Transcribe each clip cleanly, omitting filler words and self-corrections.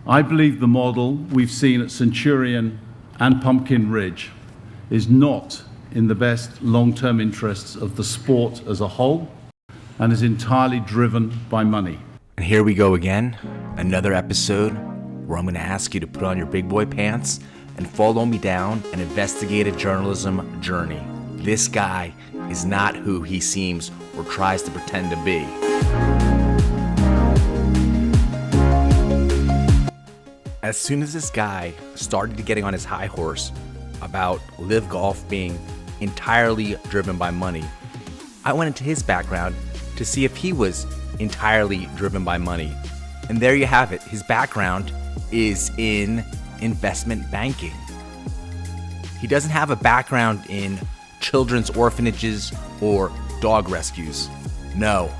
I believe the model we've seen at Centurion and Pumpkin Ridge is not in the best long-term interests of the sport as a whole and is entirely driven by money. And here we go again, another episode where I'm going to ask you to put on your big boy pants and follow me down an investigative journalism journey. This guy is not who he seems or tries to pretend to be. As soon as this guy started getting on his high horse about LIV Golf being entirely driven by money, I went into his background to see if he was entirely driven by money. And there you have it. His background is in investment banking. He doesn't have a background in children's orphanages or dog rescues. No,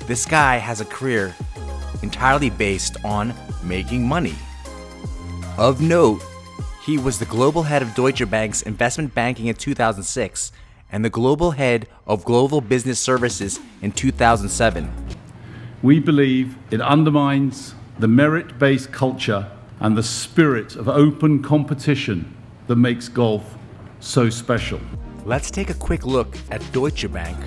this guy has a career entirely based on making money. Of note, he was the global head of Deutsche Bank's investment banking in 2006 and the global head of global business services in 2007. We believe it undermines the merit-based culture and the spirit of open competition that makes golf so special. Let's take a quick look at Deutsche Bank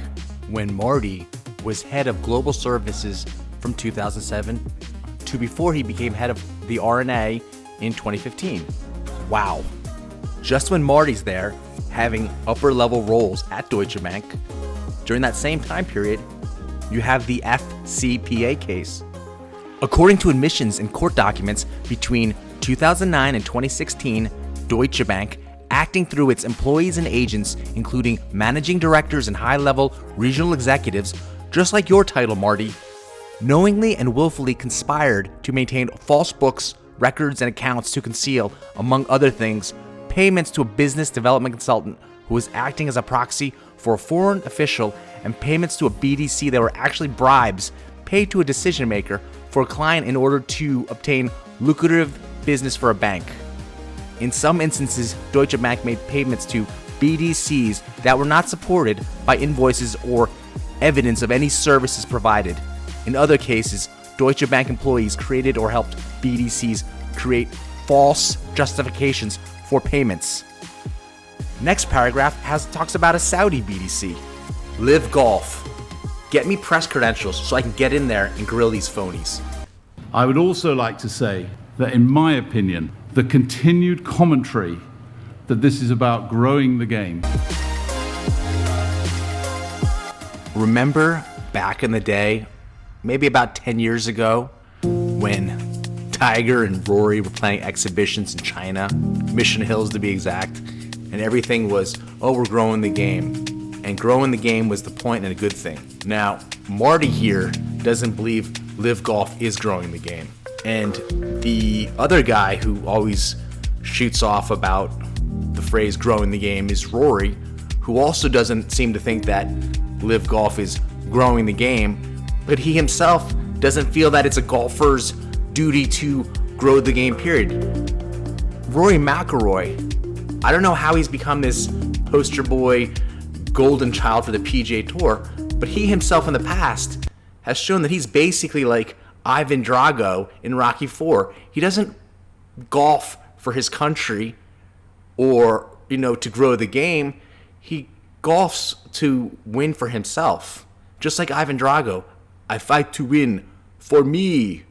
when Marty was head of global services from 2007 to before he became head of the R&A in 2015. Wow. Just when Marty's there, having upper level roles at Deutsche Bank, during that same time period, you have the FCPA case. According to admissions in court documents between 2009 and 2016, Deutsche Bank, acting through its employees and agents, including managing directors and high-level regional executives, just like your title, Marty, knowingly and willfully conspired to maintain false books, records, and accounts to conceal, among other things, payments to a business development consultant who was acting as a proxy for a foreign official and payments to a BDC that were actually bribes paid to a decision maker for a client in order to obtain lucrative business for a bank. In some instances, Deutsche Bank made payments to BDCs that were not supported by invoices or evidence of any services provided. In other cases, Deutsche Bank employees created or helped BDCs create false justifications for payments. Next paragraph talks about a Saudi BDC. LIV Golf. Get me press credentials so I can get in there and grill these phonies. I would also like to say that, in my opinion, the continued commentary that this is about growing the game. Remember back in the day, maybe about 10 years ago, when Tiger and Rory were playing exhibitions in China, Mission Hills to be exact, and everything was, oh, we're growing the game. And growing the game was the point and a good thing. Now, Marty here doesn't believe LIV Golf is growing the game. And the other guy who always shoots off about the phrase growing the game is Rory, who also doesn't seem to think that LIV Golf is growing the game, but he himself doesn't feel that it's a golfer's duty to grow the game, period. Rory McIlroy, I don't know how he's become this poster boy, golden child for the PGA Tour, but he himself in the past has shown that he's basically like Ivan Drago in Rocky IV. He doesn't golf for his country or, to grow the game. He golfs to win for himself. Just like Ivan Drago. I fight to win for me.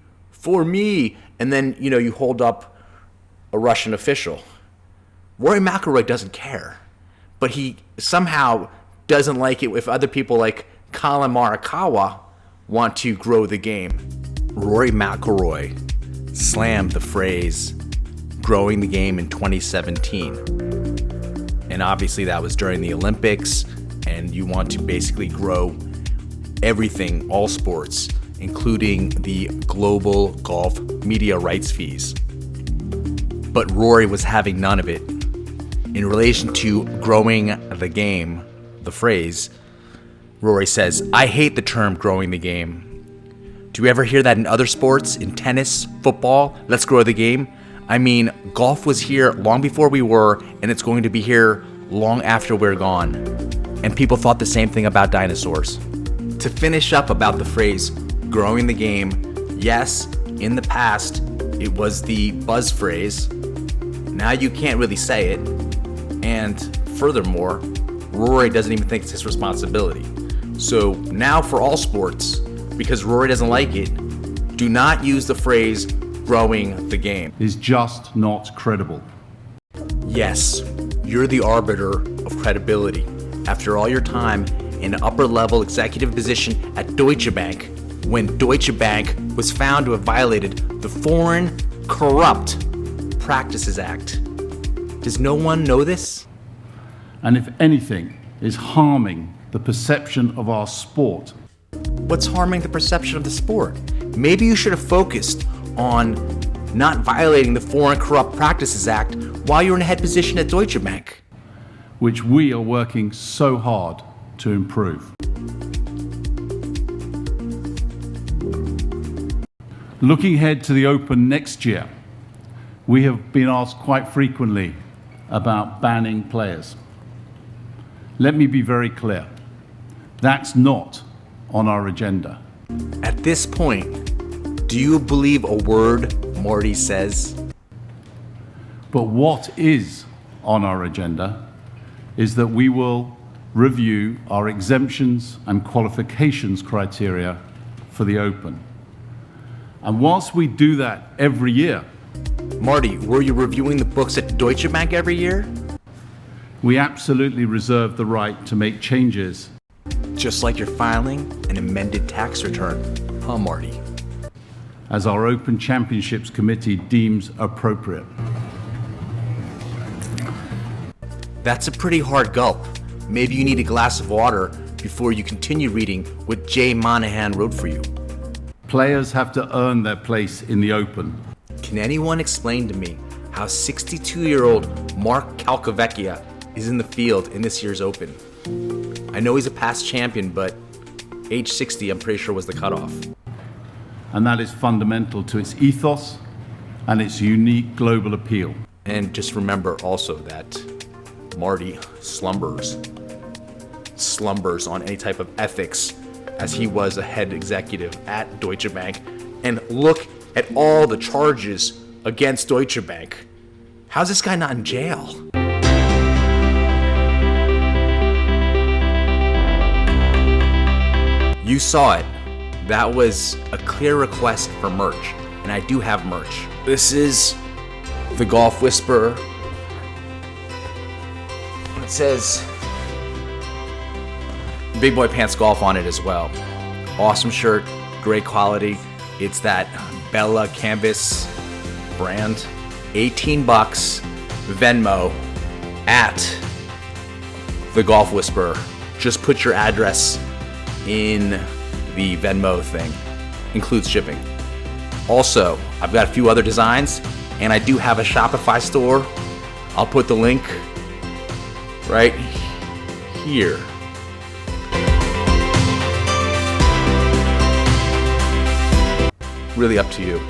And then, you hold up a Russian official. Rory McIlroy doesn't care, but he somehow doesn't like it if other people like Colin Morikawa want to grow the game. Rory McIlroy slammed the phrase growing the game in 2017. And obviously that was during the Olympics, and you want to basically grow everything, all sports, including the global golf media rights fees. But Rory was having none of it. In relation to growing the game, the phrase, Rory says, I hate the term growing the game. Do you ever hear that in other sports, in tennis, football? Let's grow the game. I mean, golf was here long before we were, and it's going to be here long after we're gone. And people thought the same thing about dinosaurs. To finish up about the phrase growing the game, yes, in the past, It was the buzz phrase. Now you can't really say it. And furthermore, Rory doesn't even think it's his responsibility. So now for all sports, because Rory doesn't like it, do not use the phrase growing the game. Is just not credible. Yes, you're the arbiter of credibility. After all your time in an upper-level executive position at Deutsche Bank, when Deutsche Bank was found to have violated the Foreign Corrupt Practices Act. Does no one know this? And if anything, is harming the perception of our sport. What's harming the perception of the sport? Maybe you should have focused on not violating the Foreign Corrupt Practices Act while you're in a head position at Deutsche Bank. Which we are working so hard to improve. Looking ahead to the Open next year, we have been asked quite frequently about banning players. Let me be very clear. That's not on our agenda. At this point, do you believe a word Marty says? But what is on our agenda is that we will review our exemptions and qualifications criteria for the Open. And whilst we do that every year, Marty, were you reviewing the books at Deutsche Bank every year? we absolutely reserve the right to make changes, Just like you're filing an amended tax return, huh, Marty? as our Open Championships Committee deems appropriate. That's a pretty hard gulp. Maybe you need a glass of water before you continue reading what Jay Monahan wrote for you. Players have to earn their place in the Open. Can anyone explain to me how 62-year-old Mark Calcavecchia is in the field in this year's Open? I know he's a past champion, but age 60, I'm pretty sure, was the cutoff. And that is fundamental to its ethos and its unique global appeal. And just remember also that Marty slumbers on any type of ethics, as he was a head executive at Deutsche Bank. And look at all the charges against Deutsche Bank. How's this guy not in jail? You saw it. That was a clear request for merch, and I do have merch. This is the Golf Whisperer. It says Big Boy Pants Golf on it as well. Awesome shirt, great quality. It's that Bella Canvas brand. $18 Venmo at the Golf Whisperer. Just put your address in the Venmo thing. Includes shipping. Also, I've got a few other designs, and I do have a Shopify store. I'll put the link right here. Really up to you.